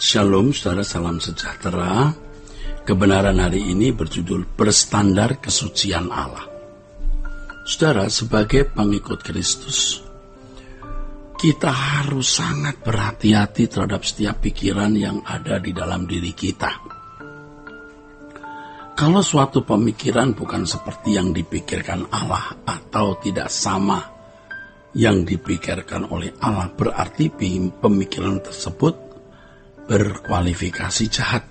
Shalom saudara, salam sejahtera. Kebenaran hari ini berjudul Berstandar Kesucian Allah. Saudara, sebagai pengikut Kristus, kita harus sangat berhati-hati terhadap setiap pikiran yang ada di dalam diri kita. Kalau suatu pemikiran bukan seperti yang dipikirkan Allah atau tidak sama yang dipikirkan oleh Allah, berarti pemikiran tersebut berkualifikasi jahat.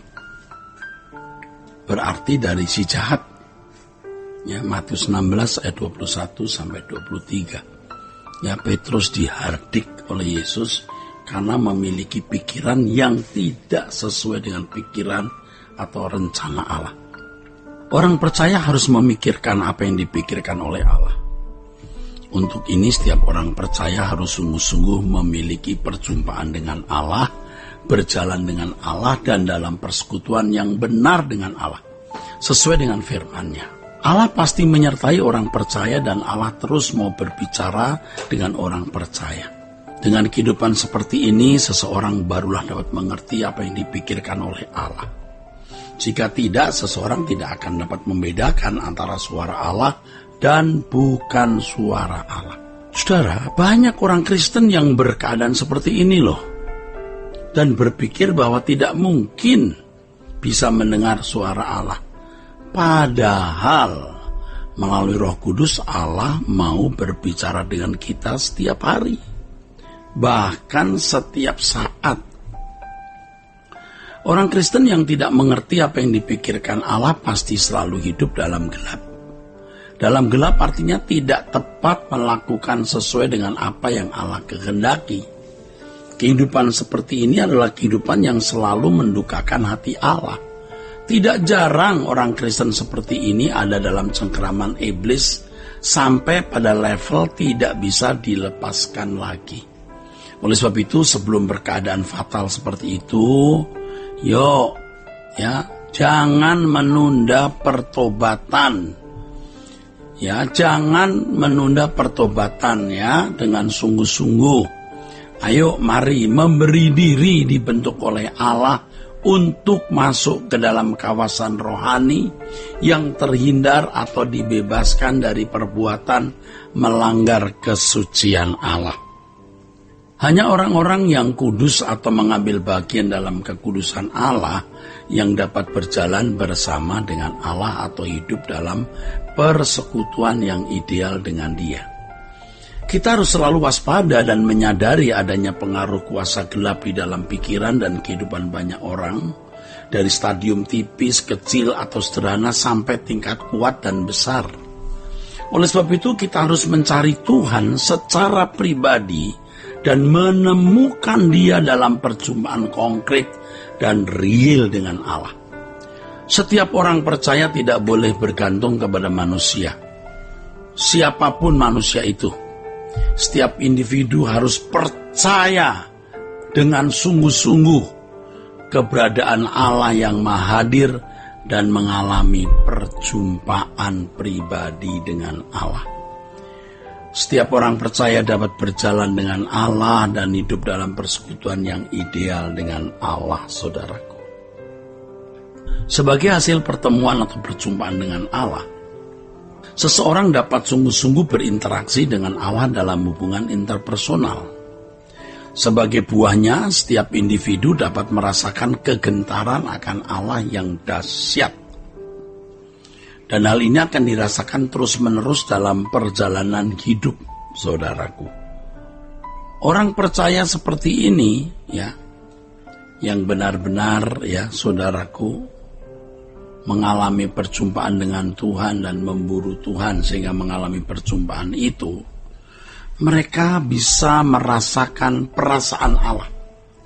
Berarti dari si jahat. Ya, Matius 16 ayat 21 sampai 23. Ya, Petrus dihardik oleh Yesus karena memiliki pikiran yang tidak sesuai dengan pikiran atau rencana Allah. Orang percaya harus memikirkan apa yang dipikirkan oleh Allah. Untuk ini setiap orang percaya harus sungguh-sungguh memiliki perjumpaan dengan Allah, berjalan dengan Allah dan dalam persekutuan yang benar dengan Allah, sesuai dengan firman-Nya. Allah pasti menyertai orang percaya dan Allah terus mau berbicara dengan orang percaya. Dengan kehidupan seperti ini, seseorang barulah dapat mengerti apa yang dipikirkan oleh Allah. Jika tidak, seseorang tidak akan dapat membedakan antara suara Allah dan bukan suara Allah. Saudara, banyak orang Kristen yang berkeadaan seperti ini loh, dan berpikir bahwa tidak mungkin bisa mendengar suara Allah. Padahal melalui Roh Kudus Allah mau berbicara dengan kita setiap hari, bahkan setiap saat. Orang Kristen yang tidak mengerti apa yang dipikirkan Allah pasti selalu hidup dalam gelap. Dalam gelap artinya tidak tepat melakukan sesuai dengan apa yang Allah kehendaki. Kehidupan seperti ini adalah kehidupan yang selalu mendukakan hati Allah. Tidak jarang orang Kristen seperti ini ada dalam cengkeraman iblis sampai pada level tidak bisa dilepaskan lagi. Oleh sebab itu, sebelum berkeadaan fatal seperti itu, jangan menunda pertobatan. Jangan menunda pertobatan dengan sungguh-sungguh. Ayo mari memberi diri dibentuk oleh Allah untuk masuk ke dalam kawasan rohani yang terhindar atau dibebaskan dari perbuatan melanggar kesucian Allah. Hanya orang-orang yang kudus atau mengambil bagian dalam kekudusan Allah yang dapat berjalan bersama dengan Allah atau hidup dalam persekutuan yang ideal dengan Dia. Kita harus selalu waspada dan menyadari adanya pengaruh kuasa gelap di dalam pikiran dan kehidupan banyak orang, dari stadium tipis, kecil, atau sederhana sampai tingkat kuat dan besar. Oleh sebab itu kita harus mencari Tuhan secara pribadi dan menemukan Dia dalam perjumpaan konkret dan real dengan Allah. Setiap orang percaya tidak boleh bergantung kepada manusia, siapapun manusia itu. Setiap individu harus percaya dengan sungguh-sungguh keberadaan Allah yang Maha Hadir dan mengalami perjumpaan pribadi dengan Allah. Setiap orang percaya dapat berjalan dengan Allah dan hidup dalam persekutuan yang ideal dengan Allah, saudaraku. Sebagai hasil pertemuan atau perjumpaan dengan Allah, seseorang dapat sungguh-sungguh berinteraksi dengan Allah dalam hubungan interpersonal. Sebagai buahnya, setiap individu dapat merasakan kegentaran akan Allah yang dahsyat. Dan hal ini akan dirasakan terus-menerus dalam perjalanan hidup, saudaraku. Orang percaya seperti ini, yang benar-benar, saudaraku, mengalami perjumpaan dengan Tuhan dan memburu Tuhan sehingga mengalami perjumpaan itu, mereka bisa merasakan perasaan Allah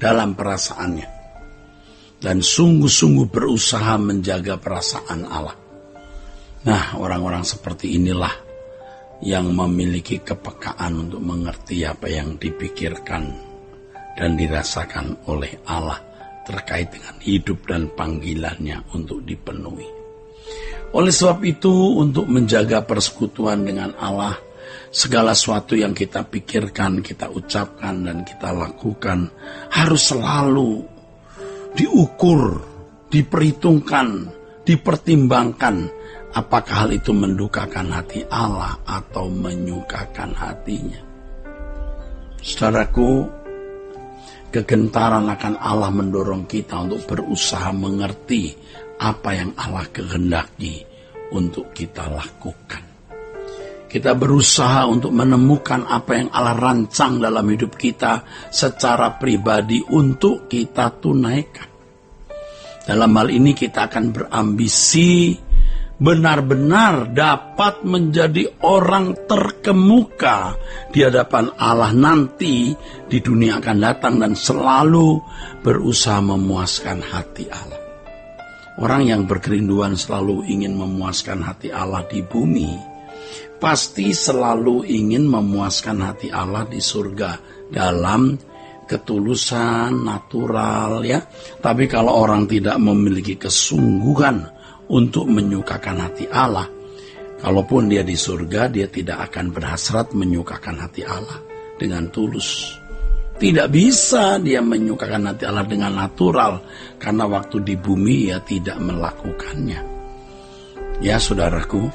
dalam perasaannya dan sungguh-sungguh berusaha menjaga perasaan Allah. Nah, orang-orang seperti inilah yang memiliki kepekaan untuk mengerti apa yang dipikirkan dan dirasakan oleh Allah terkait dengan hidup dan panggilannya untuk dipenuhi. Oleh sebab itu, untuk menjaga persekutuan dengan Allah, segala sesuatu yang kita pikirkan, kita ucapkan, dan kita lakukan harus selalu diukur, diperhitungkan, dipertimbangkan apakah hal itu mendukakan hati Allah atau menyukakan hatinya. Saudaraku, kegentaran akan Allah mendorong kita untuk berusaha mengerti apa yang Allah kehendaki untuk kita lakukan. Kita berusaha untuk menemukan apa yang Allah rancang dalam hidup kita secara pribadi untuk kita tunaikan. Dalam hal ini kita akan berambisi benar-benar dapat menjadi orang terkemuka di hadapan Allah nanti di dunia akan datang dan selalu berusaha memuaskan hati Allah. Orang yang berkerinduan selalu ingin memuaskan hati Allah di bumi, pasti selalu ingin memuaskan hati Allah di surga dalam ketulusan natural ya. Tapi kalau orang tidak memiliki kesungguhan untuk menyukakan hati Allah, kalaupun dia di surga, dia tidak akan berhasrat menyukakan hati Allah dengan tulus. Tidak bisa dia menyukakan hati Allah dengan natural, karena waktu di bumi ia tidak melakukannya. Ya saudaraku,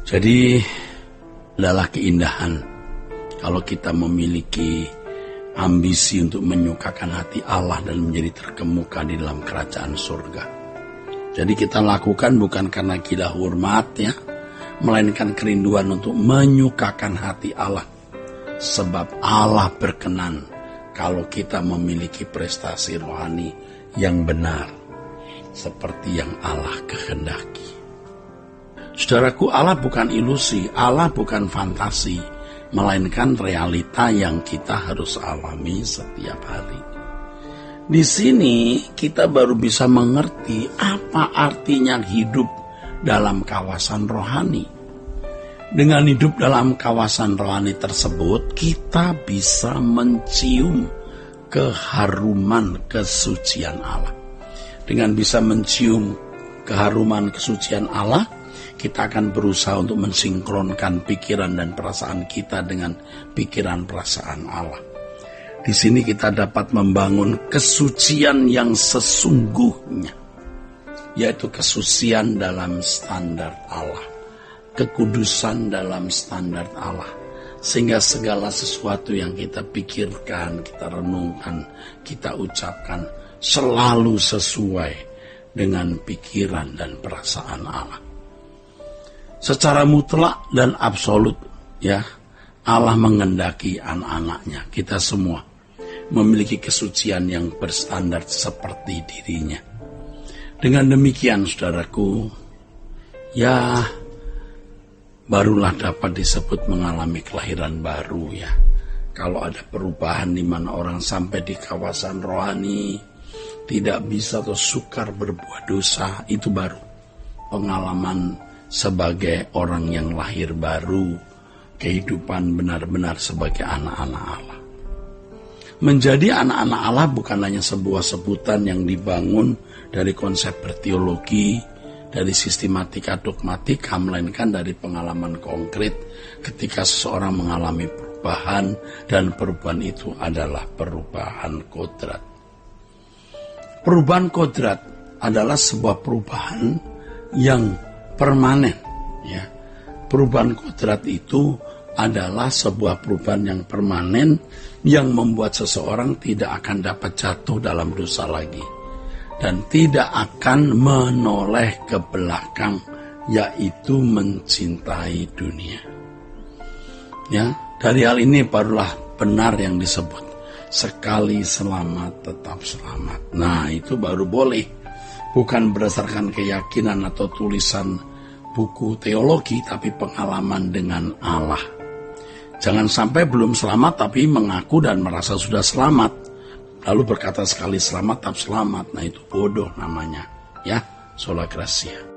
jadi adalah keindahan kalau kita memiliki ambisi untuk menyukakan hati Allah dan menjadi terkemuka di dalam kerajaan surga. Jadi kita lakukan bukan karena gila hormat ya, melainkan kerinduan untuk menyukakan hati Allah. Sebab Allah berkenan kalau kita memiliki prestasi rohani yang benar, seperti yang Allah kehendaki. Saudaraku, Allah bukan ilusi, Allah bukan fantasi, melainkan realita yang kita harus alami setiap hari. Di sini kita baru bisa mengerti apa artinya hidup dalam kawasan rohani. Dengan hidup dalam kawasan rohani tersebut, kita bisa mencium keharuman kesucian Allah. Dengan bisa mencium keharuman kesucian Allah, kita akan berusaha untuk mensinkronkan pikiran dan perasaan kita dengan pikiran perasaan Allah. Di sini kita dapat membangun kesucian yang sesungguhnya, yaitu kesucian dalam standar Allah, kekudusan dalam standar Allah, sehingga segala sesuatu yang kita pikirkan, kita renungkan, kita ucapkan selalu sesuai dengan pikiran dan perasaan Allah. Secara mutlak dan absolut ya, Allah mengendaki anak-anaknya, kita semua memiliki kesucian yang berstandar seperti dirinya. Dengan demikian saudaraku, ya barulah dapat disebut mengalami kelahiran baru ya. Kalau ada perubahan di mana orang sampai di kawasan rohani tidak bisa atau sukar berbuat dosa, itu baru pengalaman sebagai orang yang lahir baru, kehidupan benar-benar sebagai anak-anak Allah. Menjadi anak-anak Allah bukan hanya sebuah sebutan yang dibangun dari konsep berteologi, dari sistematika dogmatika, melainkan dari pengalaman konkret ketika seseorang mengalami perubahan, dan perubahan itu adalah perubahan kodrat. Perubahan kodrat adalah sebuah perubahan yang permanen ya. Perubahan kodrat itu adalah sebuah perubahan yang permanen yang membuat seseorang tidak akan dapat jatuh dalam dosa lagi dan tidak akan menoleh ke belakang, yaitu mencintai dunia. Ya, dari hal ini barulah benar yang disebut sekali selamat tetap selamat. Nah, itu baru boleh, bukan berdasarkan keyakinan atau tulisan buku teologi, tapi pengalaman dengan Allah. Jangan sampai belum selamat tapi mengaku dan merasa sudah selamat, lalu berkata sekali selamat tetap selamat. Nah, itu bodoh namanya ya. Sola Gracia.